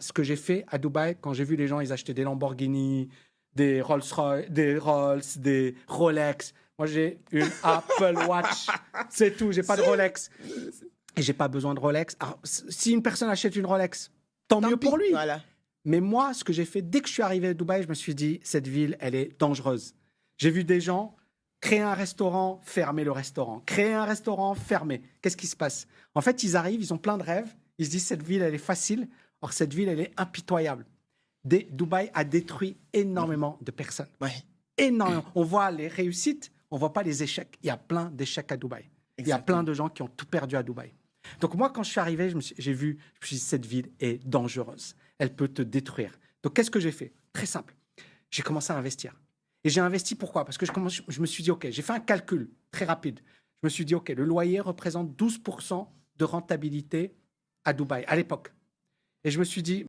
ce que j'ai fait à Dubaï, quand j'ai vu les gens, ils achetaient des Lamborghini, des Rolls-Royce, des Rolls, des Rolex. Moi, j'ai une Apple Watch. C'est tout. J'ai pas de Rolex. Et j'ai pas besoin de Rolex. Alors, si une personne achète une Rolex, tant mieux pour lui. Voilà. Mais moi, ce que j'ai fait, dès que je suis arrivé à Dubaï, je me suis dit, cette ville, elle est dangereuse. J'ai vu des gens créer un restaurant, fermer le restaurant. Créer un restaurant, fermer. Qu'est-ce qui se passe? En fait, ils arrivent, ils ont plein de rêves. Ils se disent, cette ville, elle est facile. Or, cette ville, elle est impitoyable. Dubaï a détruit énormément de personnes. Ouais. Énormément. On voit les réussites, on voit pas les échecs. Il y a plein d'échecs à Dubaï. Il y a plein de gens qui ont tout perdu à Dubaï. Donc moi, quand je suis arrivé, j'ai vu, je me suis dit, cette ville est dangereuse. Elle peut te détruire. Donc qu'est-ce que j'ai fait? Très simple. J'ai commencé à investir. Et j'ai investi pourquoi? Parce que je me suis dit, OK, j'ai fait un calcul très rapide. Je me suis dit, OK, le loyer représente 12% de rentabilité à Dubaï, à l'époque. Et je me suis dit,